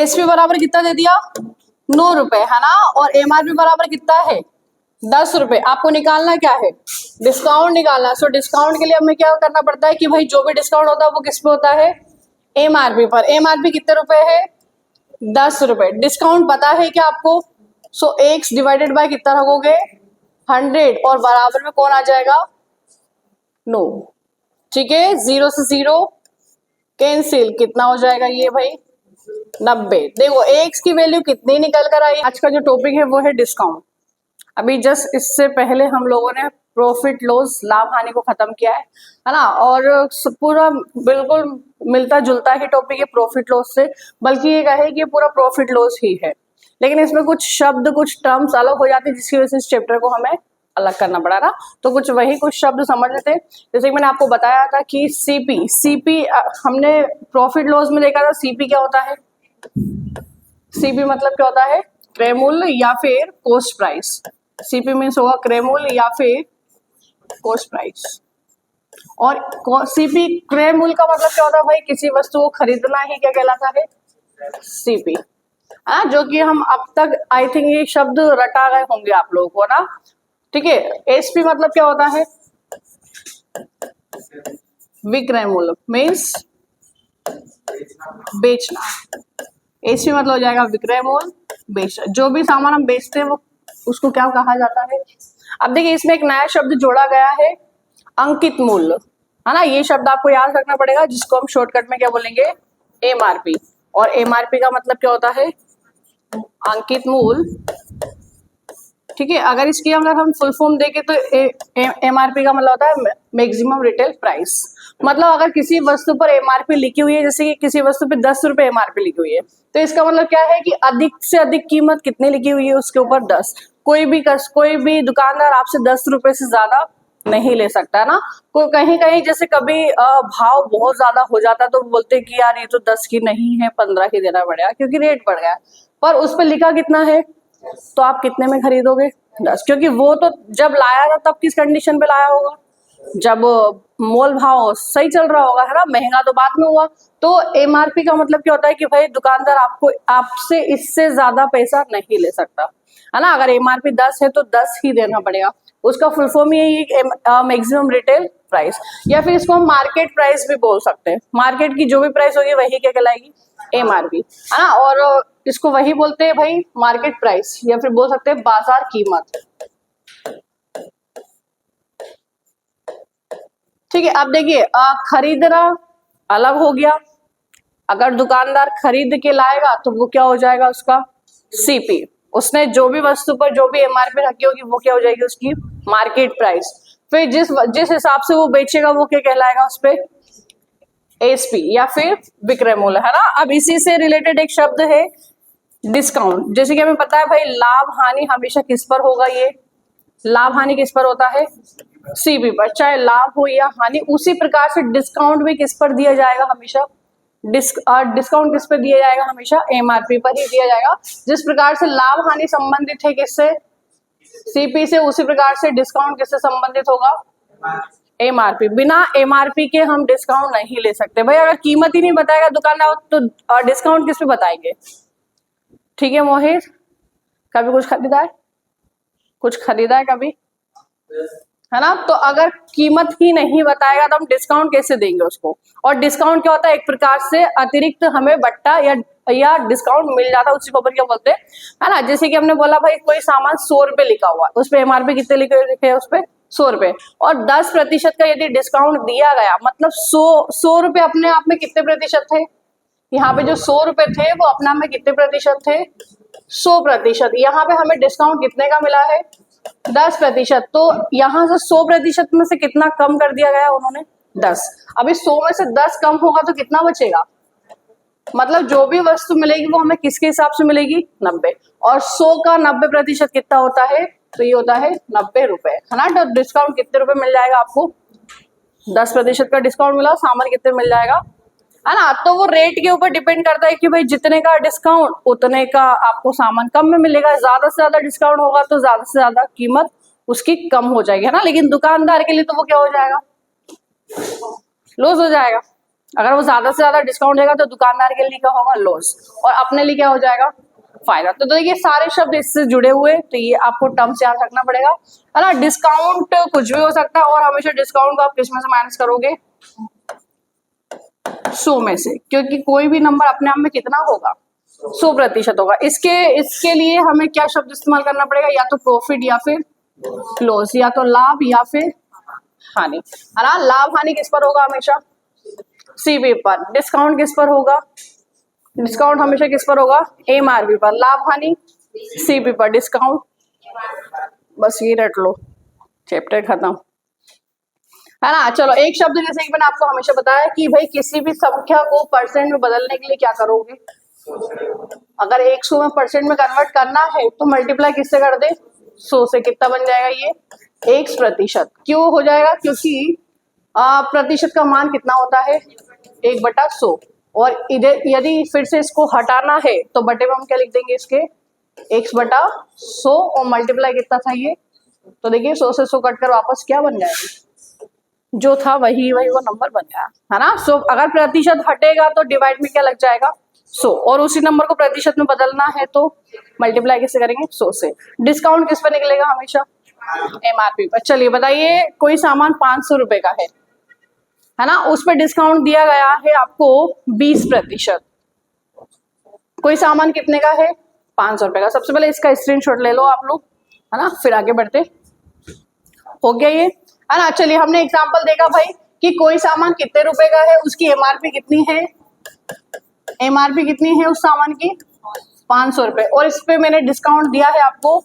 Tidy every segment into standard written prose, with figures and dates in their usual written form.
SP बराबर कितना दे दिया 9 रुपए है ना, और एमआरपी बराबर कितना है 10 रुपए। आपको निकालना क्या है, डिस्काउंट निकालना। सो डिस्काउंट के लिए हमें क्या करना पड़ता है कि भाई जो भी डिस्काउंट होता है वो किस पे होता है, एमआरपी पर। एमआरपी कितने रुपए है 10 रुपए। डिस्काउंट पता है क्या आपको, सो एक्स डिवाइडेड बाय कितना रखोगे 100, और बराबर में कौन आ जाएगा 9। ठीक है, 0 से 0 कैंसिल, कितना हो जाएगा ये भाई 90। देखो एक्स की वैल्यू कितनी निकल कर आई। आज का जो टॉपिक है वो है डिस्काउंट। अभी जस्ट इससे पहले हम लोगों ने प्रॉफिट लॉस लाभ हानि को खत्म किया है ना, और पूरा बिल्कुल मिलता जुलता ही टॉपिक है प्रॉफिट लॉस से, बल्कि ये कहे कि पूरा प्रॉफिट लॉस ही है, लेकिन इसमें कुछ शब्द कुछ टर्म्स अलग हो जाते हैं जिसकी वजह से इस चैप्टर को हमें अलग करना पड़ा ना। तो कुछ वही कुछ शब्द समझ लेते। जैसे कि मैंने आपको बताया था कि सीपी हमने प्रॉफिट लॉस में देखा था। सीपी क्या होता है, सीपी मतलब क्या होता है, क्रय मूल्य या फिर कॉस्ट प्राइस। सीपी मीन्स होगा क्रय मूल्य या फिर कॉस्ट प्राइस। और सीपी क्रय मूल्य का मतलब क्या होता है भाई, किसी वस्तु को खरीदना ही क्या कहलाता है, सीपी। हाँ, जो कि हम अब तक आई थिंक ये शब्द रटा गए होंगे आप लोगों को ना। ठीक है, एसपी मतलब क्या होता है, विक्रय मूल्य मीन्स बेचना। एसपी मतलब हो जाएगा विक्रय मूल्य, बेचना। जो भी सामान हम बेचते हैं वो उसको क्या कहा जाता है। अब देखिए इसमें एक नया शब्द जोड़ा गया है, अंकित मूल्य, है ना। ये शब्द आपको याद रखना पड़ेगा, जिसको हम शॉर्टकट में क्या बोलेंगे, एमआरपी। और एमआरपी का मतलब क्या होता है, अंकित मूल्य। ठीक है, अगर इसकी हम फुल फॉर्म देखें तो एमआरपी का मतलब होता है मैक्सिमम रिटेल प्राइस। मतलब अगर किसी वस्तु पर एमआरपी लिखी हुई है, जैसे कि किसी वस्तु पे 10 रुपए एमआरपी लिखी हुई है, तो इसका मतलब क्या है कि अधिक से अधिक कीमत कितनी लिखी हुई है उसके ऊपर 10। कोई भी दुकानदार आपसे 10 रुपए से ज्यादा नहीं ले सकता ना। कोई कहीं कहीं जैसे कभी भाव बहुत ज्यादा हो जाता तो बोलते हैं कि यार ये तो 10 की नहीं है 15 की देना पड़ेगा क्योंकि रेट बढ़ गया, पर उस पर लिखा कितना है, तो आप कितने में खरीदोगे 10। क्योंकि वो तो जब लाया था तब किस कंडीशन पे लाया होगा, जब मोल भाव सही चल रहा होगा, है ना। महंगा तो बाद में हुआ। तो एमआरपी का मतलब क्या होता है कि भाई दुकानदार आपसे इससे ज्यादा पैसा नहीं ले सकता, है ना। अगर एमआरपी 10 है तो 10 ही देना पड़ेगा। उसका फुल फॉर्म यही है मैक्सिमम रिटेल प्राइस, या फिर इसको हम मार्केट प्राइस भी बोल सकते हैं। मार्केट की जो भी प्राइस होगी वही क्या कहलाएगी, एमआरपी, है ना। और इसको वही बोलते हैं भाई मार्केट प्राइस, या फिर बोल सकते हैं बाजार कीमत। ठीक है, अब देखिए खरीदना अलग हो गया। अगर दुकानदार खरीद के लाएगा तो वो क्या हो जाएगा उसका सीपी। उसने जो भी वस्तु पर जो भी एमआरपी रखी होगी वो क्या हो जाएगी उसकी मार्केट प्राइस। फिर जिस हिसाब से वो बेचेगा वो क्या कहलाएगा उस पे एसपी या फिर विक्रय मूल्य, है ना। अब इसी से रिलेटेड एक शब्द है डिस्काउंट। जैसे कि हमें पता है भाई लाभ हानि हमेशा किस पर होगा, ये लाभ हानि किस पर होता है, सीपी पर, चाहे लाभ हो या हानि। उसी प्रकार से डिस्काउंट भी किस पर दिया जाएगा हमेशा, डिस्काउंट किस पे दिया जाएगा हमेशा, एमआरपी पर ही दिया जाएगा। जिस प्रकार से लाभ हानि संबंधित है किससे, सीपी से, उसी प्रकार से डिस्काउंट किससे संबंधित होगा, एमआरपी। बिना एमआरपी के हम डिस्काउंट नहीं ले सकते भाई। अगर कीमत ही नहीं बताएगा दुकानदार तो डिस्काउंट किस पे बताएंगे। ठीक है मोहित, कभी कुछ खरीदा है कभी, है ना। तो अगर कीमत ही नहीं बताएगा तो हम डिस्काउंट कैसे देंगे उसको। और डिस्काउंट क्या होता है, एक प्रकार से अतिरिक्त हमें बट्टा या डिस्काउंट मिल जाता है, उसी को क्या बोलते हैं, है ना। जैसे कि हमने बोला भाई कोई सामान 100 रुपए लिखा हुआ है, उस पर एमआरपी कितने लिखे हैं, उस पर 100 रुपए, और 10% का यदि डिस्काउंट दिया गया, मतलब 100 रुपए अपने आप में कितने प्रतिशत थे, यहाँ पे जो 100 रुपए थे वो अपना में कितने प्रतिशत थे, 100%। यहाँ पे हमें डिस्काउंट कितने का मिला है, 10%। तो यहाँ से 100% में से कितना कम कर दिया गया उन्होंने, 10। अभी 100 में से 10 कम होगा तो कितना बचेगा, मतलब जो भी वस्तु मिलेगी वो हमें किसके हिसाब से मिलेगी, 90। और 100 का 90% कितना होता है, तो ये होता है 90 रुपए, है ना। तो डिस्काउंट कितने रुपए मिल जाएगा आपको, 10% का डिस्काउंट मिला, सामान कितने मिल जाएगा, है ना। तो वो रेट के ऊपर डिपेंड करता है कि भाई जितने का डिस्काउंट उतने का आपको सामान कम में मिलेगा। ज्यादा से ज्यादा डिस्काउंट होगा तो ज्यादा से ज्यादा कीमत उसकी कम हो जाएगी, है ना। लेकिन दुकानदार के लिए तो वो क्या हो जाएगा, लॉस हो जाएगा, अगर वो ज्यादा से ज्यादा डिस्काउंट देगा तो दुकानदार के लिए क्या होगा, लॉस, और अपने लिए क्या हो जाएगा, फायदा। तो देखिए सारे शब्द इससे जुड़े हुए, तो ये आपको टर्म से याद रखना पड़ेगा, है ना। डिस्काउंट कुछ भी हो सकता है, और हमेशा डिस्काउंट को आप किस में से माइनस करोगे, 100 में से, क्योंकि कोई भी नंबर अपने आप में कितना होगा, 100% होगा। इसके लिए हमें क्या शब्द इस्तेमाल करना पड़ेगा, या तो प्रॉफिट या फिर लॉस, या तो लाभ या फिर हानि, है ना। लाभ हानि किस पर होगा, हमेशा सीपी पर। डिस्काउंट किस पर होगा, डिस्काउंट हमेशा किस पर होगा, एमआरपी पर। लाभ हानि सीपी पर, डिस्काउंट, बस ये रट लो, चैप्टर खत्म, है ना। चलो एक शब्द जैसे कि मैंने आपको हमेशा बताया कि भाई किसी भी संख्या को परसेंट में बदलने के लिए क्या करोगे, अगर 100 में परसेंट में कन्वर्ट करना है तो मल्टीप्लाई किससे कर दे, 100 से। कितना बन जाएगा ये, 1%। क्यों हो जाएगा, क्योंकि प्रतिशत का मान कितना होता है, 1/100, और इधर यदि फिर से इसको हटाना है तो बटे में हम क्या लिख देंगे, इसके 1/100, और मल्टीप्लाई कितना था ये, तो देखिए 100 से 100 कटकर वापस क्या बन जाएगा, जो था वही वो नंबर बन गया, है ना। सो अगर प्रतिशत हटेगा तो डिवाइड में क्या लग जाएगा, 100, और उसी नंबर को प्रतिशत में बदलना है तो मल्टीप्लाई किससे करेंगे, 100 से। डिस्काउंट किस पर निकलेगा, हमेशा एमआरपी पर। चलिए बताइए, कोई सामान 500 रुपए का है ना, उस पर डिस्काउंट दिया गया है आपको 20%। कोई सामान कितने का है, 500 रुपए का। सबसे पहले इसका स्क्रीनशॉट ले लो आप लोग, है ना, फिर आगे बढ़ते। हो गया ये, है ना। चलिए हमने एग्जांपल देखा भाई कि कोई सामान कितने रुपए का है, उसकी एमआरपी कितनी है, एमआरपी कितनी है उस सामान की, 500 रुपए, और इस पे मैंने डिस्काउंट दिया है आपको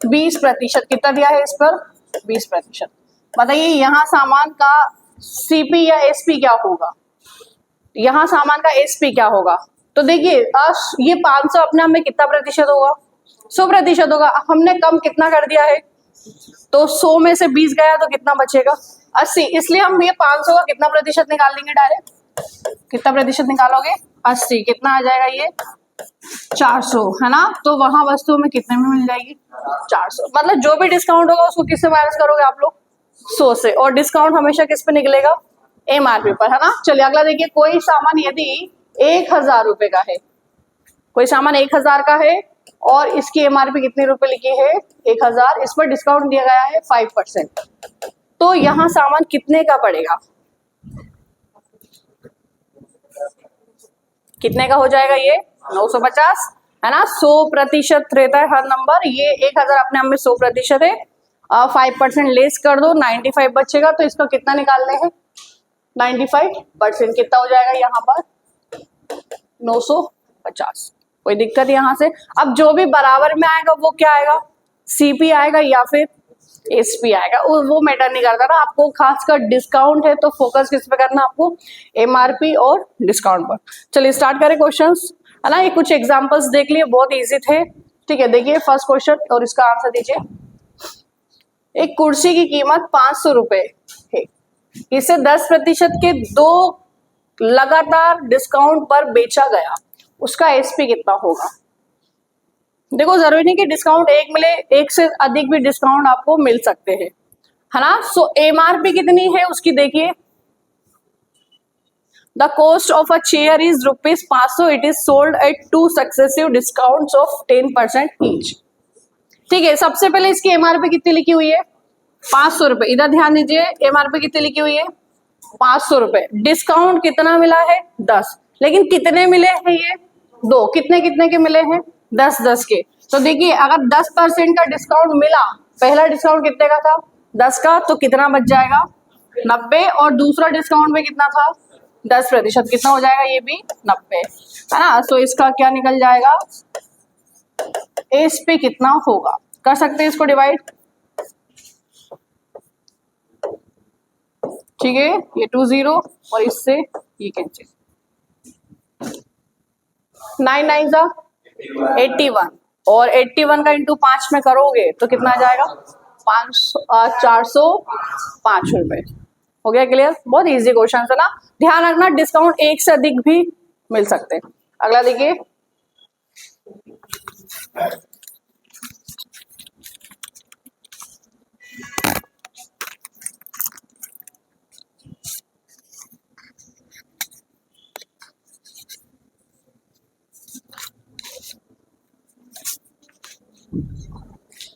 20%। कितना दिया है इस पर, 20%। बताइए यहाँ सामान का सीपी या एसपी क्या होगा, यहाँ सामान का एसपी क्या होगा। तो देखिए ये 500 अपने आप में कितना प्रतिशत होगा, 100% होगा। हमने कम कितना कर दिया है, तो 100 में से 20 गया तो कितना बचेगा, 80। इसलिए हम ये 500 का कितना प्रतिशत निकाल देंगे, डायरेक्ट कितना प्रतिशत निकालोगे, 80। कितना आ जाएगा ये, 400, है ना। तो वहां वस्तु में कितने में मिल जाएगी, 400। मतलब जो भी डिस्काउंट होगा उसको किससे माइनस करोगे आप लोग, 100 से, और डिस्काउंट हमेशा किस पे निकलेगा, एमआरपी पर, है ना। चलिए अगला देखिए, कोई सामान यदि 1000 रुपए का है, कोई सामान 1000 का है और इसकी एमआरपी कितने रुपए लिखी है, 1000, इस पर डिस्काउंट दिया गया है 5%, तो यहाँ सामान कितने का पड़ेगा, कितने का हो जाएगा ये, 950, है ना। 100% रहता है हर नंबर, ये 1000 अपने आप में 100% है, 5% लेस कर दो, 95 बचेगा, तो इसका कितना निकालने हैं, 95%। कितना हो जाएगा यहाँ पर, 950। कोई दिक्कत यहाँ से। अब जो भी बराबर में आएगा वो क्या आएगा, सीपी आएगा या फिर एसपी आएगा, वो मैटर नहीं करता ना। आपको खासकर डिस्काउंट है तो फोकस किस पे करना, आपको एमआरपी और डिस्काउंट पर। चलिए स्टार्ट करें क्वेश्चंस, है ना। ये कुछ एग्जांपल्स देख लिए, बहुत इजी थे, ठीक है। देखिए फर्स्ट क्वेश्चन और इसका आंसर दीजिए। एक कुर्सी की कीमत 500 रुपए है, इसे 10% के 2 लगातार डिस्काउंट पर बेचा गया, उसका एसपी कितना होगा। देखो जरूरी नहीं कि डिस्काउंट एक मिले, एक से अधिक भी डिस्काउंट आपको मिल सकते हैं, है ना। सो एमआरपी कितनी है उसकी देखिए, the cost of a chair is ₹500, it is sold at 2 successive discounts of 10% each. ठीक है, सबसे पहले इसकी एमआरपी कितनी लिखी हुई है, 500 रुपए। इधर ध्यान दीजिए, एमआरपी कितनी लिखी हुई है, 500 रुपए। डिस्काउंट कितना मिला है, 10, लेकिन कितने मिले हैं ये, 2। कितने कितने के मिले हैं, 10-10 के। तो देखिए अगर 10% का डिस्काउंट मिला, पहला डिस्काउंट कितने का था, 10 का, तो कितना बच जाएगा, 90, और दूसरा डिस्काउंट में कितना था, 10%, कितना हो जाएगा, ये भी 90, है ना। तो इसका क्या निकल जाएगा, एस पे कितना होगा, कर सकते हैं इसको डिवाइड, ठीक है। ये 20 और इससे ये कैंसिल, 9 9 जा 81, और 81 का इंटू 5 में करोगे तो कितना आ जाएगा, 405 रुपए। हो गया क्लियर, बहुत इजी क्वेश्चन है ना। ध्यान रखना डिस्काउंट एक से अधिक भी मिल सकते हैं। अगला देखिए,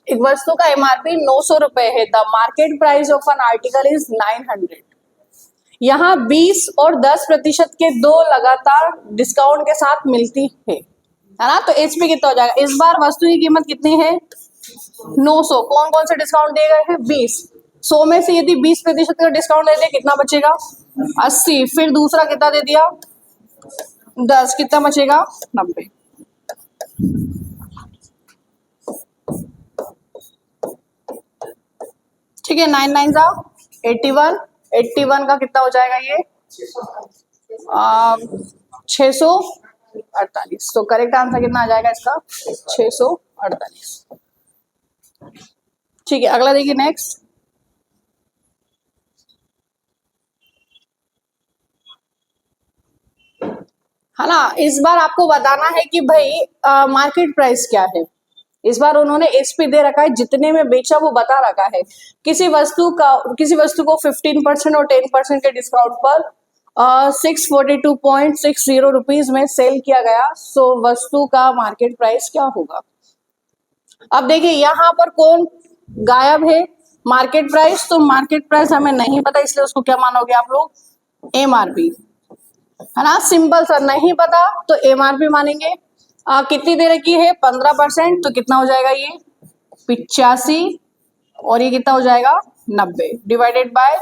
एक वस्तु का एमआरपी 900 रुपए है, the market price of an article is 900। यहाँ 20 और 10% के दो लगातार डिस्काउंट के साथ मिलती है ना, तो एचपी कितना हो जाएगा। इस बार वस्तु की कीमत कितनी है 900, कौन कौन से डिस्काउंट दिए गए हैं 20, 100 में से यदि 20% का डिस्काउंट दे दिया कितना बचेगा 80, फिर दूसरा कितना दे दिया 10, कितना बचेगा 90। ठीक है, 9 9 जा 81, 81 का कितना हो जाएगा ये 648। तो करेक्ट आंसर कितना आ जाएगा इसका 648। ठीक है, अगला देखिए नेक्स्ट। है ना, इस बार आपको बताना है कि भाई मार्केट प्राइस क्या है। इस बार उन्होंने एसपी दे रखा है, जितने में बेचा वो बता रखा है। किसी वस्तु को 15% और 10% के डिस्काउंट पर 642.60 रुपीज में सेल किया गया, सो वस्तु का मार्केट प्राइस क्या होगा। अब देखिए यहाँ पर कौन गायब है मार्केट प्राइस, तो मार्केट प्राइस हमें नहीं पता, इसलिए उसको क्या मानोगे आप लोग एमआरपी, है ना। सिंपल सर, नहीं पता तो एमआरपी मानेंगे। कितनी दे रखी है 15%, तो कितना हो जाएगा ये 85 और ये कितना हो जाएगा 90 डिवाइडेड बाय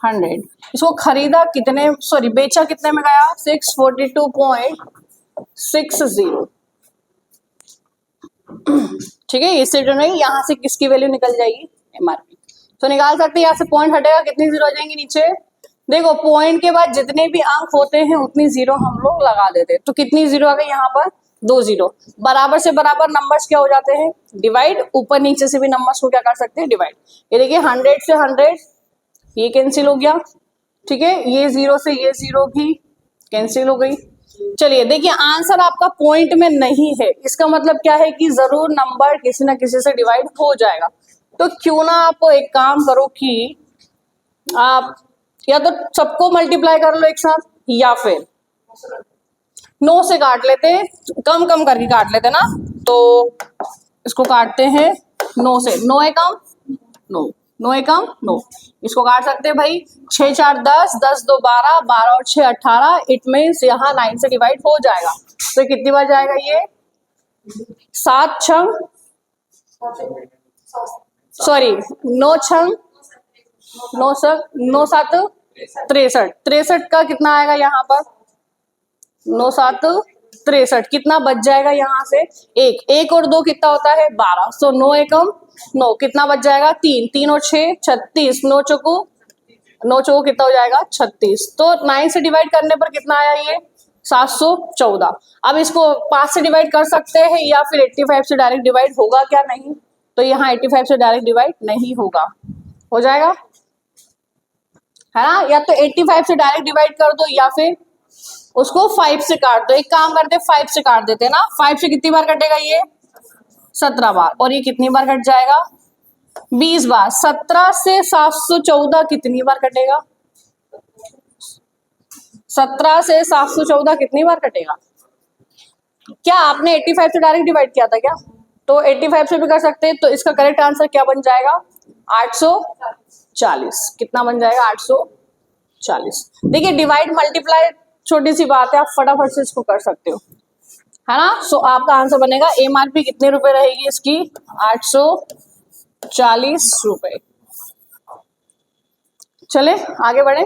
100। इसको खरीदा कितने, सॉरी बेचा कितने में गया 642.60। ठीक है, इससे जो नहीं यहाँ से किसकी वैल्यू निकल जाएगी एमआरपी, तो निकाल सकते हैं। यहाँ से पॉइंट हटेगा, कितनी जीरो आ जाएंगी नीचे। देखो पॉइंट के बाद जितने भी अंक होते हैं उतनी जीरो हम लोग लगा देते हैं, तो कितनी जीरो आ गई यहाँ पर 2 जीरो। बराबर से बराबर नंबर्स क्या हो जाते हैं डिवाइड, ऊपर नीचे से भी नंबर्स को क्या कर सकते हैं डिवाइड। ये देखिए 100 से 100 ये कैंसिल हो गया, ठीक है, ये 0 से ये 0 भी कैंसिल हो गई। चलिए देखिए आंसर आपका पॉइंट में नहीं है, इसका मतलब क्या है कि जरूर नंबर किसी ना किसी से डिवाइड हो जाएगा। तो क्यों ना आप एक काम करो कि आप या तो सबको मल्टीप्लाई कर लो एक साथ, या फिर 9 से काट लेते, कम कम करके काट लेते ना, तो इसको काटते हैं 9 से, 9 एकम 9, 9 एकम 9, इसको काट सकते हैं भाई 6 4 10, 10 2 12, 12 और 6 18। इट मीन्स यहाँ 9 से डिवाइड हो जाएगा, तो कितनी बार जाएगा ये 7 6, सॉरी 9 6 9 7 63, 63 का कितना आएगा यहाँ पर 9 7 63, कितना बच जाएगा यहाँ से एक और 2 कितना होता है 12, सो 9 एकम 9, कितना बच जाएगा 3 3 और 6 36, 9 चौको कितना हो जाएगा 36। तो 9 से डिवाइड करने पर कितना आया ये 714। अब इसको 5 से डिवाइड कर सकते हैं या फिर 85 से डायरेक्ट डिवाइड होगा क्या, नहीं, तो यहाँ 85 से डायरेक्ट डिवाइड नहीं होगा, हो जाएगा है ना। या तो 85 से डायरेक्ट डिवाइड कर दो या फिर उसको 5 से काट दो। एक काम करते 5 से काट देते ना, 5 से कितनी बार कटेगा ये 17 बार, और ये कितनी बार कट जाएगा 20 बार। 17 से 714 कितनी बार कटेगा 17 से 714 कितनी बार कटेगा। क्या आपने 85 से डायरेक्ट डिवाइड किया था क्या, तो 85 से भी कर सकते हैं। तो इसका करेक्ट आंसर क्या बन जाएगा 840, कितना बन जाएगा 840। देखिए डिवाइड मल्टीप्लाई छोटी सी बात है, आप फटाफट से इसको कर सकते हो, है ना। सो आपका आंसर बनेगा एमआरपी कितने रुपए रहेगी इसकी 840 रुपए। चले आगे बढ़े,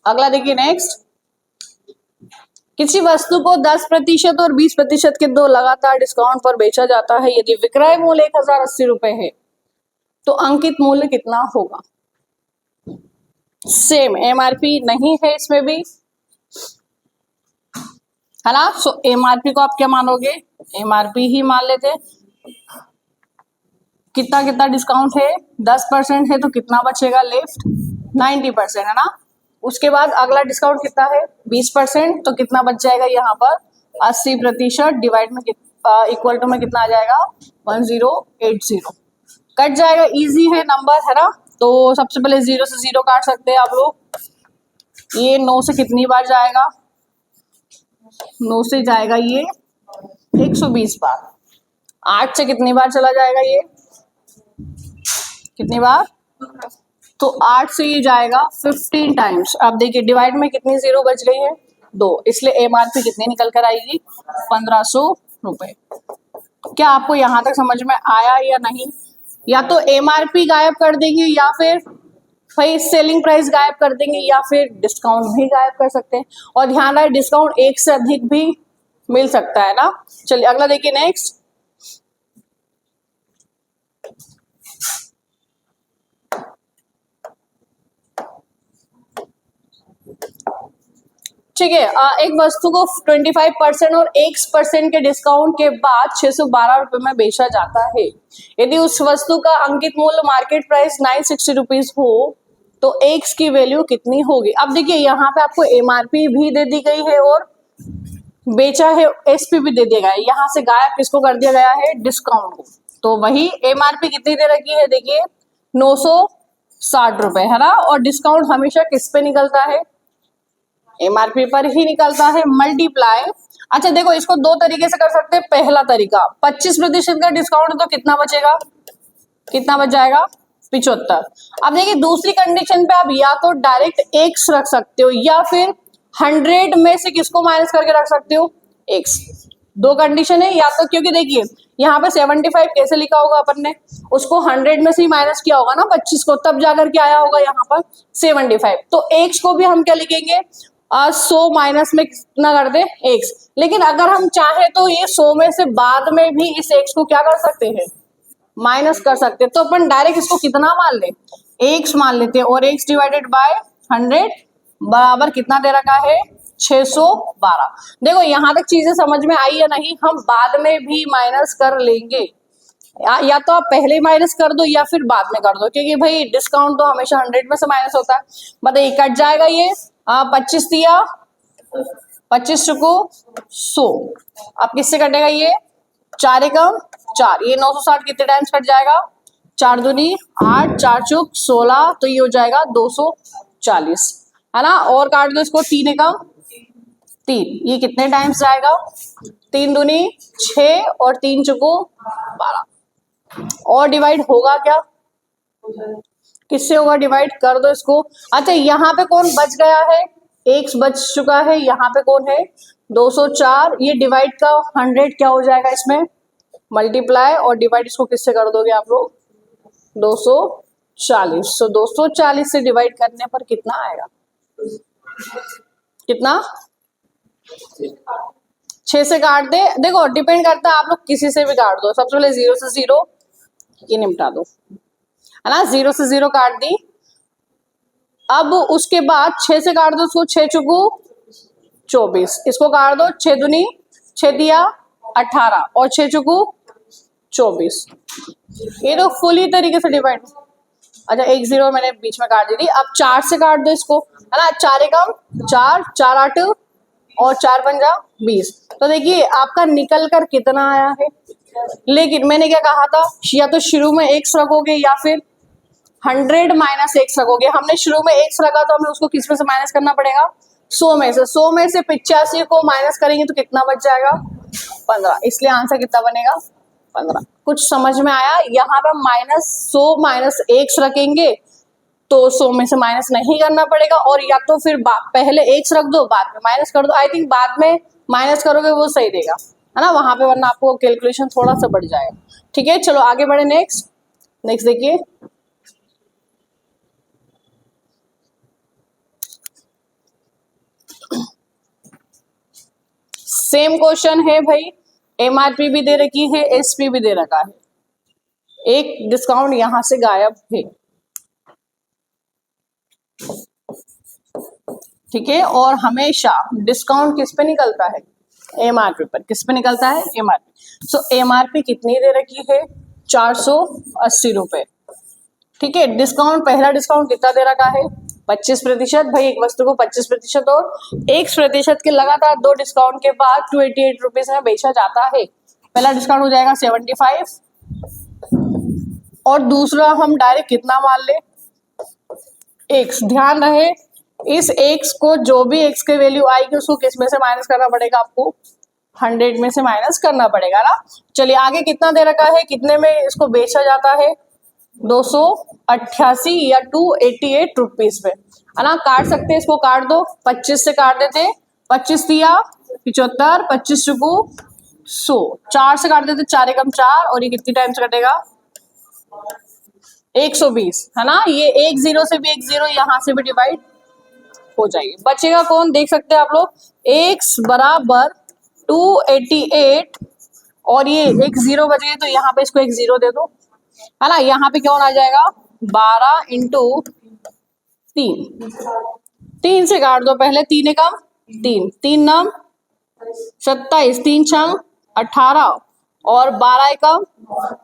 अगला देखिए नेक्स्ट। किसी वस्तु को 10% और 20% के दो लगातार डिस्काउंट पर बेचा जाता है, यदि विक्रय मूल्य 1080 रुपए है तो अंकित मूल्य कितना होगा। सेम एमआरपी नहीं है इसमें भी, है ना। सो एमआरपी को आप क्या मानोगे एमआरपी ही मान लेते। कितना कितना डिस्काउंट है 10% है तो कितना बचेगा लेफ्ट 90%, है ना। उसके बाद अगला डिस्काउंट कितना है 20%, तो कितना बच जाएगा यहाँ पर 80% डिवाइड में इक्वल टू में कितना आ जाएगा 1080, कट जाएगा। इजी है नंबर, है ना। तो सबसे पहले 0 से 0 काट सकते हैं आप लोग। ये 9 से कितनी बार जाएगा 9 से जाएगा ये 120 बार, 8 से कितनी बार चला जाएगा ये, कितनी बार, तो 8 से ये जाएगा 15 टाइम्स। अब देखिए डिवाइड में कितनी जीरो बच गई है, 2, इसलिए एमआरपी कितनी निकल कर आएगी, 1500 रुपए। क्या आपको यहां तक समझ में आया या नहीं? या तो एमआरपी गायब कर देंगे, या फिर भाई सेलिंग प्राइस गायब कर देंगे, या फिर डिस्काउंट भी गायब कर सकते हैं। और ध्यान रहे डिस्काउंट एक से अधिक भी मिल सकता है ना। चलिए अगला देखिए नेक्स्ट। ठीक है, एक वस्तु को 25% और X% के डिस्काउंट के बाद 612 रुपए में बेचा जाता है। यदि उस वस्तु का अंकित मूल्य मार्केट प्राइस 960 रुपीज हो तो X की वैल्यू कितनी होगी। अब देखिए यहाँ पे आपको एमआरपी भी दे दी गई है और बेचा है एसपी भी दे दिया गया है। यहाँ से गायब किसको कर दिया गया है, डिस्काउंट को। तो वही एमआरपी कितनी दे रखी है, देखिए 960 रुपए है ना। और डिस्काउंट हमेशा किस पे निकलता है, एमआरपी पर ही निकलता है, मल्टीप्लाई। अच्छा देखो इसको दो तरीके से कर सकते हैं। पहला तरीका 25% का डिस्काउंट तो कितना बचेगा, कितना बच जाएगा, 75। अब देखिए दूसरी कंडीशन पे आप या तो डायरेक्ट एक्स रख सकते हो या फिर 100 में से किसको माइनस करके रख सकते हो, एक्स। दो कंडीशन है, या तो क्योंकि देखिए यहाँ पे 75 कैसे लिखा होगा अपन ने, उसको 100 में से ही माइनस किया होगा ना 25 को, तब जाकर के आया होगा यहाँ पर 75। तो एक्स को भी हम क्या लिखेंगे, 100 माइनस में कितना कर दे, एक्स। लेकिन अगर हम चाहे तो ये 100 में से बाद में भी इस एक्स को क्या कर सकते हैं, माइनस कर सकते हैं। तो अपन डायरेक्ट इसको कितना मान ले, एक्स मान लेते हैं। और एक्स डिवाइडेड बाय 100 बराबर कितना दे रखा है, 612। देखो यहाँ तक चीजें समझ में आई या नहीं, हम बाद में भी माइनस कर लेंगे। या तो आप पहले माइनस कर दो या फिर बाद में कर दो, क्योंकि भाई डिस्काउंट तो हमेशा 100 में से माइनस होता है। बताइए कट जाएगा ये, 25 दिया, 25 को 100, अब किससे कटेगा ये, 4 एकम 4, ये 960 कितने टाइम्स कट जाएगा, 4 दूनी 8, 4 चौक 16, तो ये हो जाएगा 240 है ना। और काट दो इसको, 3 एकम 3, ये कितने टाइम्स जाएगा, 3 दूनी 6 और 3 चौको 12। और डिवाइड होगा क्या, किससे होगा, डिवाइड कर दो इसको। अच्छा यहाँ पे कौन बच गया है, एक्स बच चुका है, यहाँ पे कौन है 204। ये डिवाइड का 100 क्या हो जाएगा इसमें, मल्टीप्लाई, और डिवाइड इसको किससे कर दोगे आप लोग, 240। तो 240 से डिवाइड करने पर कितना आएगा, कितना, 6 से काट दे। देखो डिपेंड करता है, आप लोग किसी से भी काट दो। सबसे पहले 0 से 0 ये निपटा दो है ना, 0 से 0 काट दी। अब उसके बाद 6 से काट दो उसको, 6 चुकू 24, इसको काट दो, 6 दूनी 6 दिया 18 और 6 चुकू 24। ये तो फुली तरीके से डिवाइड। अच्छा 1 0 मैंने बीच में काट दी थी। अब 4 से काट दो इसको है ना, 4 एकम 4, 4 8 और 4 पंजा 20। तो देखिए आपका निकल कर कितना आया है। लेकिन मैंने क्या कहा था, या तो शुरू में एक्स रखोगे या फिर 100 माइनस एक्स रखोगे। हमने शुरू में एक्स रखा तो हमें उसको किस में से माइनस करना पड़ेगा, 100 में से। 100 में से 85 को माइनस करेंगे तो कितना बच जाएगा, 15। इसलिए आंसर कितना बनेगा, 15। कुछ समझ में आया। यहाँ पे -100 माइनस एक्स रखेंगे तो 100 में से माइनस नहीं करना पड़ेगा, और या तो फिर पहले एक्स रख दो बाद में माइनस कर दो। आई थिंक बाद में माइनस करोगे वो सही देगा है ना वहां पे, वरना आपको कैलकुलेशन थोड़ा सा बढ़ जाएगा। ठीक है चलो आगे बढ़े, नेक्स्ट देखिए। सेम क्वेश्चन है भाई, एमआरपी भी दे रखी है, एसपी भी दे रखा है, एक डिस्काउंट यहां से गायब है। ठीक है, और हमेशा डिस्काउंट किस पे निकलता है, एमआरपी पर। किस पे निकलता है, एमआरपी। सो एमआरपी कितनी दे रखी है, 480 रुपए। ठीक है, डिस्काउंट, पहला डिस्काउंट कितना दे रखा है, 25%। भाई एक वस्तु को 25% और 1% के लगातार 2 डिस्काउंट के बाद 288 रुपीज में बेचा जाता है। पहला डिस्काउंट हो जाएगा 75 और दूसरा हम डायरेक्ट कितना मान ले, एक्स। ध्यान रहे इस एक्स को, जो भी एक्स की वैल्यू आएगी उसको किस में से माइनस करना पड़ेगा आपको, 100 में से माइनस करना पड़ेगा ना। चलिए आगे कितना दे रखा है, कितने में इसको बेचा जाता है, 288 या 288 रुपीज पे, है ना। काट सकते हैं, इसको काट दो, 25 से काट देते, 25 दिया 75, 25 चुकू 100, 4 से काट देते, 4 एकम 4, और ये कितनी टाइम से कटेगा, 120, है ना। ये एक जीरो से भी एक जीरो यहाँ से भी डिवाइड हो जाएगी, बचेगा कौन, देख सकते हैं आप लोग, x बराबर 288, और ये एक जीरो बच गए, तो यहाँ पे इसको एक जीरो दे दो, है ना। यहाँ पे कौन आ जाएगा, 12 इंटू 3, 3 से काट दो पहले, 3 एकम 3, 3 नम 27, 3 छंग 18, और 12 एकम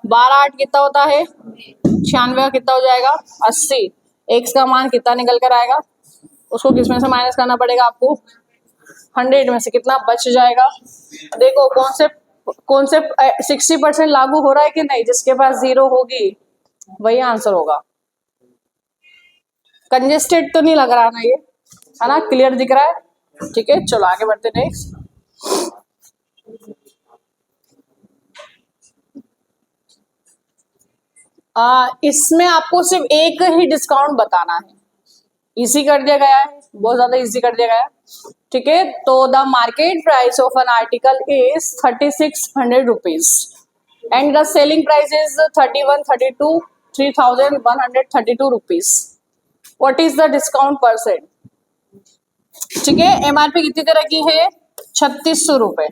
12 8 कितना होता है 96 का कितना हो जाएगा 80, x का मान कितना निकल कर आएगा, उसको किस में से माइनस करना पड़ेगा आपको, 100 में से कितना बच जाएगा। देखो कॉन्सेप्ट 60% लागू हो रहा है कि नहीं, जिसके पास जीरो होगी वही आंसर होगा। कंजेस्टेड तो नहीं लग रहा ना ये, है ना, क्लियर दिख रहा है। ठीक है, चलो आगे बढ़ते नेक्स्ट। इसमें आपको सिर्फ एक ही डिस्काउंट बताना है, इजी कर दिया गया है, बहुत ज्यादा इजी कर दिया गया है। ठीक है, तो the market price of an article is 3600 rupees and the selling price is 3132 rupees, what is the discount percent. ठीक है, एमआरपी कितनी तरह की है 3600 रुपए,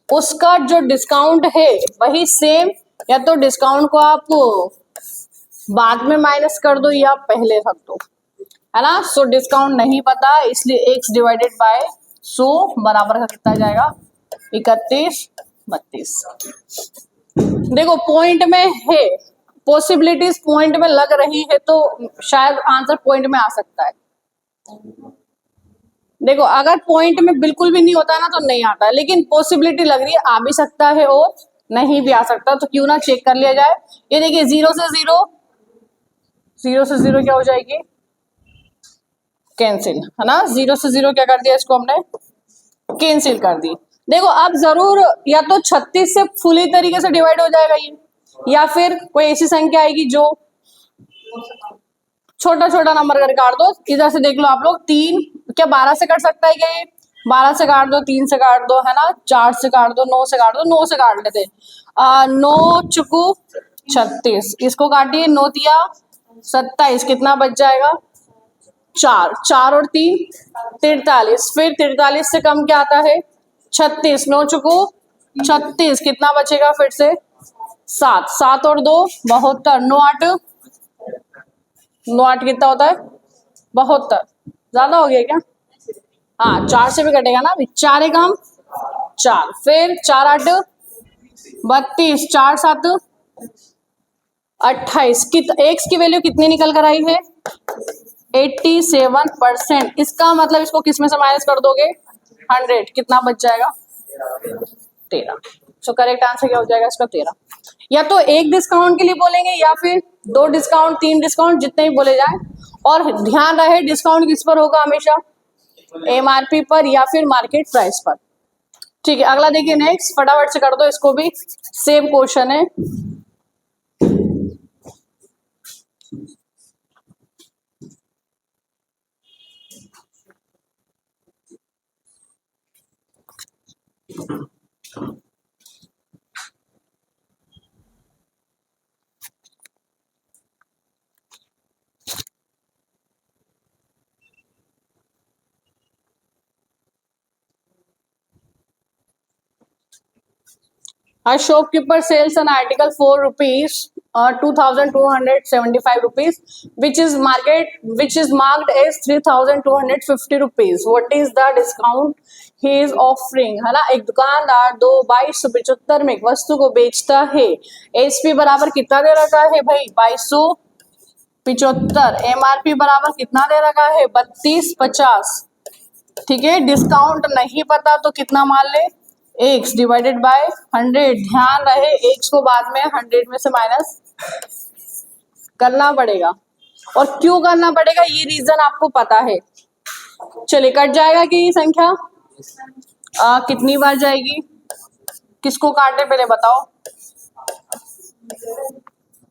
उसका जो डिस्काउंट है वही सेम, या तो डिस्काउंट को आप बाद में माइनस कर दो या पहले रख दो, है ना। सो डिस्काउंट नहीं पता, इसलिए x डिवाइडेड बाय 100 बराबर का कितना जाएगा 31 32। देखो पॉइंट में है, पॉसिबिलिटीज पॉइंट में लग रही है, तो शायद आंसर पॉइंट में आ सकता है। देखो अगर पॉइंट में बिल्कुल भी नहीं होता है ना तो नहीं आता है, लेकिन पॉसिबिलिटी लग रही है, आ भी सकता है और नहीं भी आ सकता, तो क्यों ना चेक कर लिया जाए। ये देखिए 0 से 0 क्या हो जाएगी कैंसिल, है ना। 0 से 0 क्या कर दिया, इसको हमने कैंसिल कर दी। देखो अब जरूर या तो 36 से फुली तरीके से डिवाइड हो जाएगा ये, या फिर कोई ऐसी संख्या आएगी जो छोटा छोटा नंबर करके काट दो। इधर से देख लो आप लोग, 3 क्या 12 से कट सकता है क्या, ये 12 से काट दो, 3 से काट दो, है ना, 4 से काट दो, 9 से काट दो, 9 से काट लेते, 9 चुकू 36, इसको काटिए, 9 दिया 27, कितना बच जाएगा 4, 4 और 3 43, फिर 43 से कम क्या आता है 36, 9 चुकू 36, कितना बचेगा फिर से 7, 7 और 2 72, 9 8 कितना होता है 72, ज्यादा हो गया क्या, हाँ 4 से भी कटेगा ना, 4 एकम 4, फिर 4 8 32, 4 7 28, एक्स की वैल्यू कितनी निकल कर आई है 87%, इसका मतलब इसको किस में से माइनस कर दोगे 100, कितना बच जाएगा 13। सो करेक्ट आंसर क्या हो जाएगा इसका 13। या तो एक डिस्काउंट के लिए बोलेंगे या फिर 2 डिस्काउंट 3 डिस्काउंट, जितने ही बोले जाए, और ध्यान रहे डिस्काउंट किस पर होगा हमेशा, एमआरपी पर या फिर मार्केट प्राइस पर। ठीक है, अगला देखिए नेक्स्ट, फटाफट से कर दो इसको भी, सेम क्वेश्चन है। A shopkeeper sells an article for rupees 2,275 rupees, which is marked as 3,250 rupees. What is the discount he is offering? है ना, एक दुकानदार 2275 में एक वस्तु को बेचता है, एसपी बराबर कितना दे रखा है भाई 2275, एमआरपी बराबर कितना दे रखा है 3250। ठीक है, डिस्काउंट नहीं पता तो कितना मान ले x डिवाइडेड बाय 100, ध्यान रहे x को बाद में 100 में से माइनस करना पड़ेगा, और क्यों करना पड़ेगा ये रीजन आपको पता है। चलिए कट जाएगा कि ये संख्या कितनी बार जाएगी किसको काटे पहले बताओ।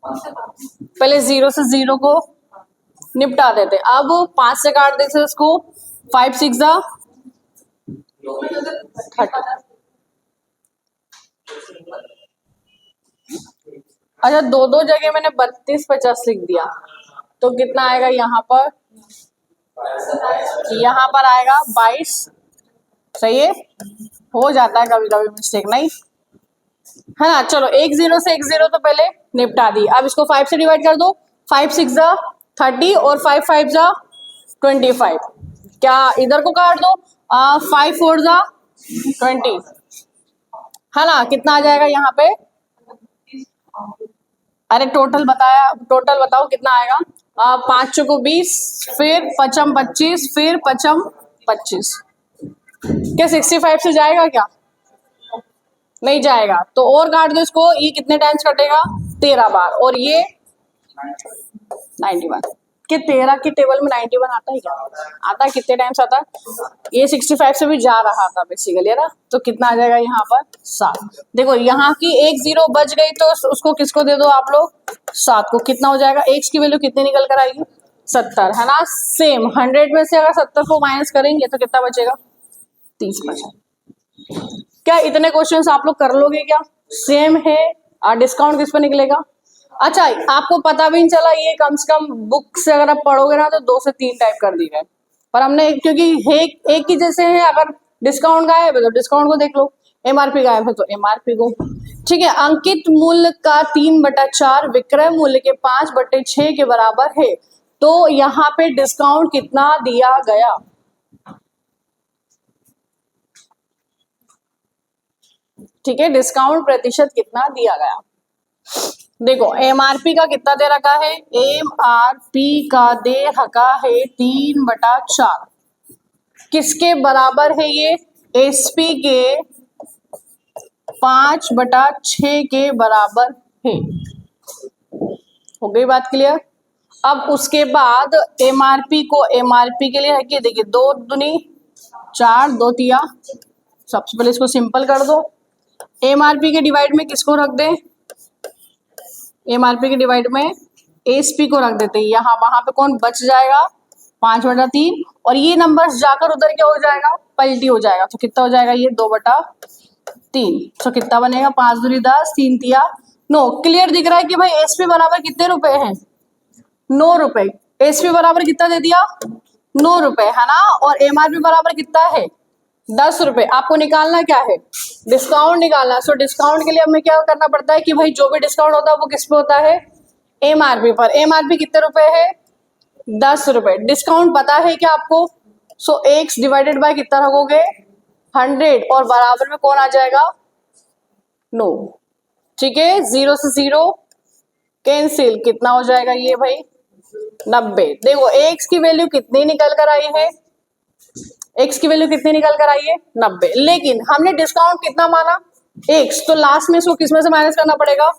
पहले 0 से 0 को निपटा देते। अब 5 से काट देते इसको। 5 6 30। अच्छा, दो दो जगह मैंने 32 50 लिख दिया, तो कितना आएगा यहाँ पर? यहाँ पर आएगा 22। सही है, हो जाता है कभी कभी मिस्टेक, नहीं है ना। चलो, 1 0 से 1 0 तो पहले निपटा दी। अब इसको 5 से डिवाइड कर दो। 5 6 30 और 5 5 25। क्या इधर को काट दो। 5 4 20, है ना। कितना आ जाएगा यहाँ पे? अरे टोटल बताया, टोटल बताओ कितना आएगा। 5 चौको 20, फिर 5 25, फिर 5 25। क्या 65 से जाएगा क्या? नहीं जाएगा, तो और काट दो इसको। ये कितने टाइम्स कटेगा? 13 बार। और ये 91। कि 13 की टेबल में 91 आता है क्या? आता है। कितने टाइम्स आता है? ये 65 से भी जा रहा था बेसिकली, है ना। तो कितना आ जाएगा यहाँ पर? 7। देखो यहाँ की 1 0 बच गई, तो उसको किसको दे दो आप लोग? 7 को। कितना हो जाएगा? x की वैल्यू कितनी निकल कर आएगी? 70, है ना। सेम 100 में से अगर 70 को माइनस करेंगे तो कितना बचेगा? 30 बचा। क्या इतने क्वेश्चंस आप लोग कर लोगे क्या? सेम है। डिस्काउंट किस पर निकलेगा? अच्छा, आपको पता भी नहीं चला। ये कम से कम बुक से अगर आप पढ़ोगे ना तो 2 से 3 टाइप कर दी गए, पर हमने क्योंकि एक ही जैसे है। अगर डिस्काउंट गायब है तो डिस्काउंट को देख लो, एमआरपी गायब है तो एमआरपी को। ठीक है। अंकित मूल्य का 3/4 विक्रय मूल्य के 5/6 के बराबर है, तो यहाँ पे डिस्काउंट कितना दिया गया? ठीक है, डिस्काउंट प्रतिशत कितना दिया गया? देखो, एमआरपी का कितना दे रखा है? एमआरपी का दे रखा है 3/4। किसके बराबर है ये? एसपी के 5/6 के बराबर है। हो गई बात क्लियर? अब उसके बाद एमआरपी को एमआरपी के लिए रखिए। देखिए, 2 दूनी 4, 2 तिया। सबसे पहले इसको सिंपल कर दो। एमआरपी के डिवाइड में किसको रख दें? एमआरपी के डिवाइड में एसपी को रख देते हैं। यहाँ वहां पे कौन बच जाएगा? 5/3। और ये नंबर्स जाकर उधर क्या हो जाएगा? पलटी हो जाएगा। तो कितना हो जाएगा ये? 2/3। तो कितना बनेगा? 5 दूनी 10, 3 तिया 9। क्लियर दिख रहा है कि भाई एसपी बराबर कितने रुपए हैं? 9 रुपए। एसपी बराबर कितना दे दिया? 9 रुपए, है ना। और एमआरपी बराबर कितना है? 10 रुपए। आपको निकालना क्या है? डिस्काउंट निकालना। सो डिस्काउंट के लिए हमें क्या करना पड़ता है कि भाई जो भी डिस्काउंट होता है वो किस पे होता है? एमआरपी पर। एमआरपी कितने रुपए है? 10 रुपए। डिस्काउंट पता है क्या आपको? सो x डिवाइडेड बाय कितना रखोगे? 100। और बराबर में कौन आ जाएगा? 9। ठीक है। 0 से 0 कैंसिल। कितना हो जाएगा ये भाई? 90। देखो, x की वैल्यू कितनी निकल कर आई है? x की वैल्यू कितनी निकल कर आई है? 90। लेकिन हमने डिस्काउंट कितना माना? x। तो लास्ट में इसको किस में से माइनस करना पड़ेगा?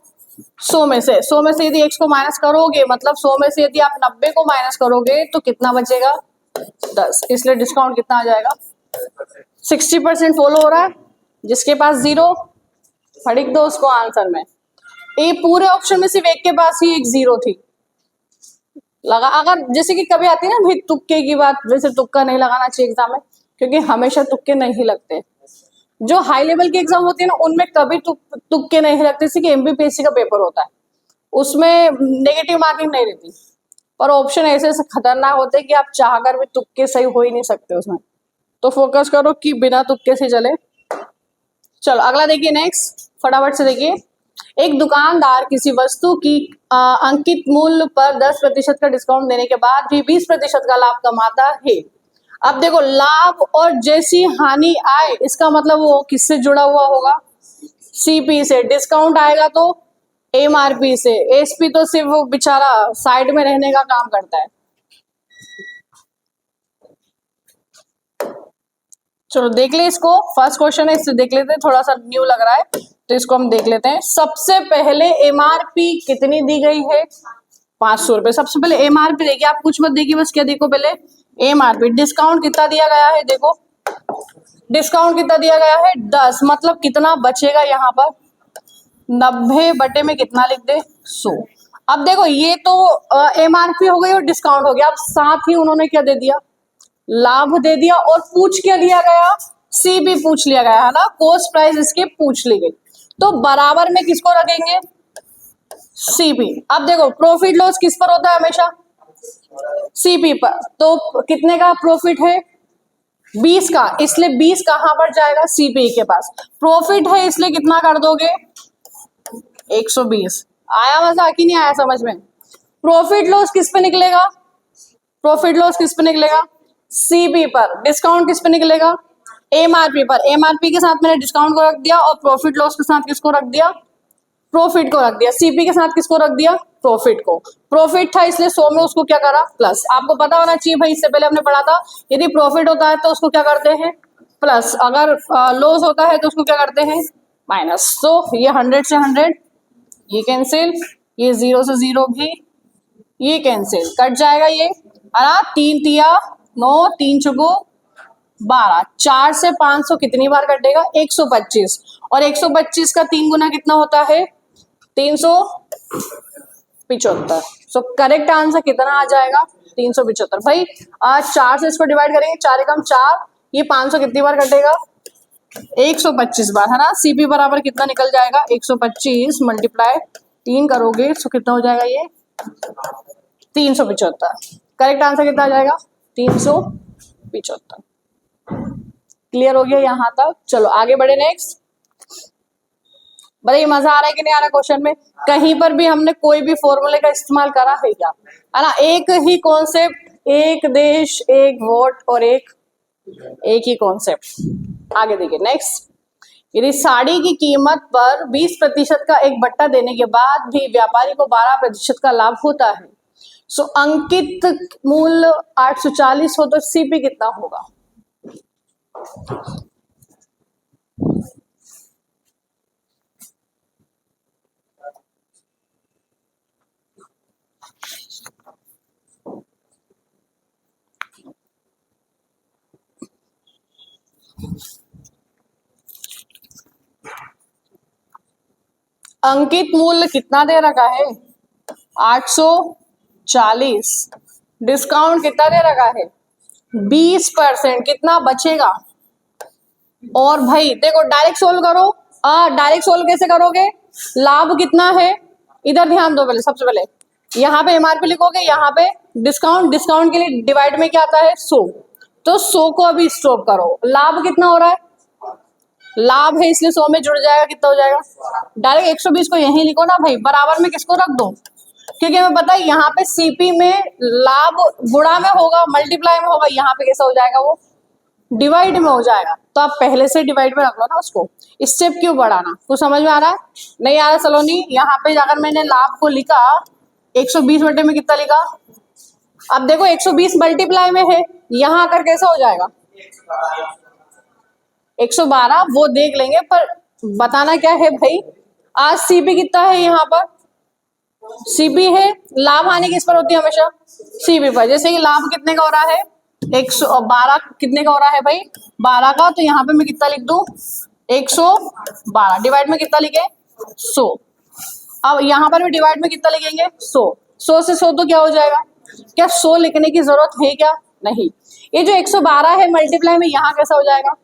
100 में से। 100 में से यदि x को माइनस करोगे, मतलब 100 में से यदि आप 90 को माइनस करोगे तो कितना बचेगा? 10। इसलिए डिस्काउंट कितना आ जाएगा? 60% फॉलो हो रहा है। जिसके पास 0 फटिक दो उसको आंसर में। ये पूरे ऑप्शन में सिर्फ एक के पास ही एक 0 थी। लगा, अगर जैसे कि कभी आती है ना भाई तुक्के की बात, वैसे तुक्का नहीं लगाना चाहिए एग्जाम में, क्योंकि हमेशा तुक्के नहीं लगते। जो हाई लेवल के एग्जाम होती है ना उनमें कभी तुक्के नहीं लगते। जैसे कि एमपीपीएससी का पेपर होता है उसमें नेगेटिव मार्किंग नहीं रहती, पर ऑप्शन ऐसे ऐसे खतरनाक होते हैं कि आप चाहकर भी तुक्के सही हो ही नहीं सकते उसमें। तो फोकस करो कि बिना तुक्के से चले। चलो अगला देखिए, नेक्स्ट फटाफट से देखिए। एक दुकानदार किसी वस्तु की अंकित मूल्य पर 10% का डिस्काउंट देने के बाद भी 20% का लाभ कमाता है। अब देखो, लाभ और जैसी हानि आए, इसका मतलब वो किससे जुड़ा हुआ होगा? सीपी से। डिस्काउंट आएगा तो एमआरपी से। एसपी तो सिर्फ वो बेचारा साइड में रहने का काम करता है। चलो देख ले इसको। फर्स्ट क्वेश्चन है, इससे देख लेते हैं। थोड़ा सा न्यू लग रहा है तो इसको हम देख लेते हैं। सबसे पहले एमआरपी कितनी दी गई है? 500 रुपए। सबसे पहले एमआरपी देखिए, आप कुछ मत देखिए, बस क्या देखो पहले एमआरपी। डिस्काउंट कितना दिया गया है? देखो डिस्काउंट कितना दिया गया है 10, मतलब कितना बचेगा यहाँ पर 90 बटे में कितना लिख दे 100। अब देखो ये तो एमआरपी हो गई और डिस्काउंट हो गया, अब साथ ही उन्होंने क्या दे दिया, लाभ दे दिया, और पूछ क्या लिया गया, सीपी पूछ लिया गया है ना, कॉस्ट प्राइस इसकी पूछ ली गई, तो बराबर में किसको रखेंगे, सीपी। अब देखो प्रॉफिट लॉस किस पर होता है हमेशा, सीपी पर, तो कितने का प्रॉफिट है 20 का, इसलिए 20 कहां पर जाएगा, सीपी के पास। प्रॉफिट है इसलिए कितना कर दोगे 120। आया मजा कि नहीं आया समझ में। प्रॉफिट लॉस किस पे निकलेगा, प्रॉफिट लॉस किस पे निकलेगा, सीपी पर। डिस्काउंट किस पे निकलेगा, एमआरपी पर। एमआरपी के साथ मैंने डिस्काउंट को रख दिया और प्रॉफिट लॉस के साथ किसको रख दिया, प्रॉफिट को रख दिया। सीपी के साथ किसको रख दिया, प्रॉफिट को। प्रॉफिट था इसलिए 100 में उसको क्या करा प्लस। आपको पता होना चाहिए भाई, इससे पहले हमने पढ़ा था, यदि प्रॉफिट होता है तो उसको क्या करते हैं प्लस, अगर लॉस होता है तो उसको क्या करते हैं माइनस। तो ये 100 से 100 ये कैंसिल, ये 0 से 0 भी ये कैंसिल, कट जाएगा ये, है 3 तिया 9, 3 चुको 12, 4 से 500 कितनी बार कटेगा 125, और 125 का 3 गुना कितना होता है 375। सो करेक्ट आंसर कितना आ जाएगा 375। भाई आज 4 से इसको डिवाइड करेंगे, 4 एकम 4, ये 500 कितनी बार कटेगा 125 बार, है ना। सीपी बराबर कितना निकल जाएगा 125 मल्टीप्लाई 3 करोगे तो कितना हो जाएगा ये 375। करेक्ट आंसर कितना आ जाएगा 375। क्लियर हो गया यहाँ तक। चलो आगे बढ़े नेक्स्ट। बताइए मजा आ रहा है कि नहीं आ रहा क्वेश्चन में। कहीं पर भी हमने कोई भी फॉर्मूले का इस्तेमाल करा है क्या, है ना। एक ही कॉन्सेप्ट, एक देश एक वोट और एक ही कॉन्सेप्ट। आगे देखिए नेक्स्ट। यदि साड़ी की कीमत पर 20% का एक बट्टा देने के बाद भी व्यापारी को 12% का लाभ होता है, सो अंकित मूल्य 840 हो तो सीपी कितना होगा। अंकित मूल्य कितना दे रखा है 840, डिस्काउंट कितना दे रखा है 20%, कितना बचेगा। और भाई देखो डायरेक्ट सोल्व करो, डायरेक्ट सोल्व कैसे करोगे, लाभ कितना है इधर ध्यान दो। पहले सबसे पहले यहाँ पे एमआरपी लिखोगे, यहाँ पे डिस्काउंट, डिस्काउंट के लिए डिवाइड में क्या आता है 100, तो 100 को अभी स्टॉप करो। लाभ कितना हो रहा है, लाभ है इसलिए 100 में जुड़ जाएगा, कितना हो जाएगा डायरेक्ट 120 को यहीं लिखो ना भाई, बराबर में किसको रख दो, क्योंकि हमें पता है यहाँ पे सीपी में लाभ गुणा में होगा, मल्टीप्लाई में होगा, यहाँ पे कैसा हो जाएगा वो डिवाइड में हो जाएगा। तो आप पहले से डिवाइड में रख लो ना उसको, स्टेप क्यों बढ़ाना। कुछ समझ में आ रहा है, नहीं आ रहा सलोनी। यहाँ पे अगर मैंने लाभ को लिखा 120 बटे में कितना लिखा, अब देखो 120 मल्टीप्लाई में है, यहाँ आकर कैसा हो जाएगा 112, वो देख लेंगे, पर बताना क्या है भाई। आज सीपी कितना है, यहाँ पर सीपी है, लाभ हानि किस पर होती है हमेशा सीपी पर। जैसे कि लाभ कितने का हो रहा है 112, कितने का हो रहा है भाई 12 का, तो यहाँ पे मैं कितना लिख दूं 112, डिवाइड में कितना लिखे 100। अब यहाँ पर भी डिवाइड में कितना लिखेंगे 100, 100 से 100 तो क्या हो जाएगा, क्या 100 लिखने की जरूरत है क्या, नहीं। ये जो 112 है मल्टीप्लाई में यहाँ कैसा हो जाएगा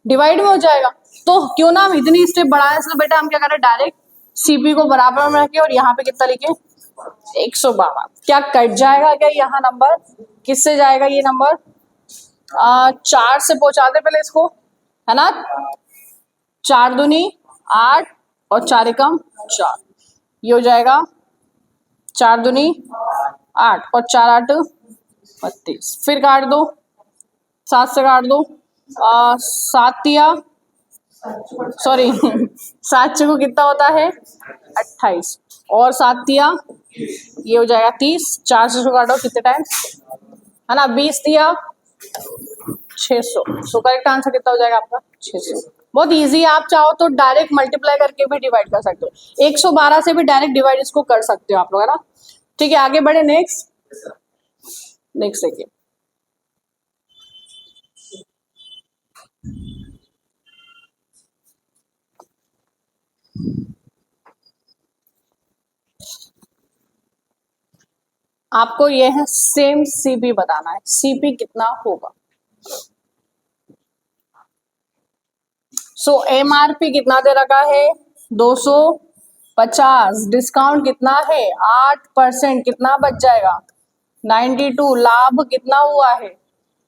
डिवाइड में हो जाएगा। तो क्यों ना हम इतनी स्टेप बढ़ाएं, इसलिए बेटा हम क्या करें डायरेक्ट सीपी को बराबर में रखें और यहाँ पे कितना लिखे 112। क्या कट जाएगा क्या यहाँ नंबर, किससे जाएगा ये नंबर 4 से पहुंचाते पहले इसको, है ना। 4 दूनी 8 और 4 एकम 4, ये हो जाएगा 4 दूनी 8 और 4 8 32। फिर काट दो 7 से काट दो, 7 तिया सॉरी 7 को कितना होता है 28 और 7 तिया ये हो जाएगा 30, 4 से काटो कितने टाइम, है ना 20 तिया 600। सो करेक्ट आंसर कितना हो जाएगा आपका 600। बहुत इजी है, आप चाहो तो डायरेक्ट मल्टीप्लाई करके भी डिवाइड कर सकते हो, 112 से भी डायरेक्ट डिवाइड इसको कर सकते हो आप लोग, है ना। ठीक है आगे बढ़े नेक्स्ट। नेक्स्ट देखिए आपको ये है सेम सीपी बताना है, सीपी कितना होगा। सो एमआरपी कितना दे रखा है 250, डिस्काउंट कितना है 8%, कितना बच जाएगा 92, लाभ कितना हुआ है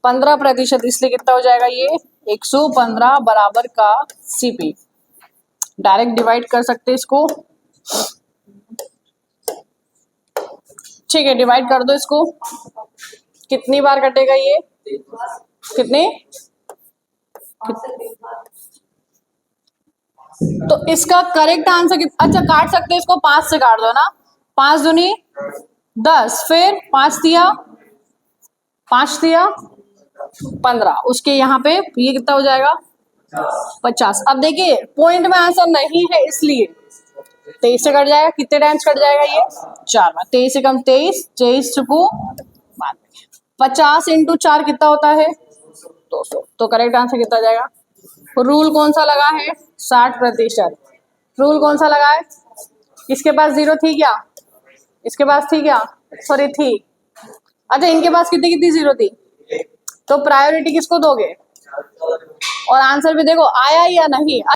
15%, इसलिए कितना हो जाएगा ये 115 बराबर का सीपी। डायरेक्ट डिवाइड कर सकते इसको, ठीक है डिवाइड कर दो इसको। कितनी बार कटेगा ये, कितने, तो इसका करेक्ट आंसर अच्छा काट सकते हैं इसको, 5 से काट दो ना, 5 दूनी 10, फिर 5 दिया 15, उसके यहाँ पे ये कितना हो जाएगा 50। अब देखिए पॉइंट में आंसर नहीं है इसलिए 23 से कट जाएगा, कितने टाइम्स कट जाएगा ये 4 बार, 23 से कम 23, 23 चुकू 50 इंटू 4 कितना होता है 200, तो करेक्ट आंसर कितना जाएगा। रूल कौन सा लगा है 60%, रूल कौन सा लगा है, इसके पास 0 थी क्या, इसके पास थी क्या, सॉरी थी, अच्छा इनके पास कितनी कितनी 0 थी, तो प्रायोरिटी किसको दोगे, और आंसर भी देखो आया या नहीं।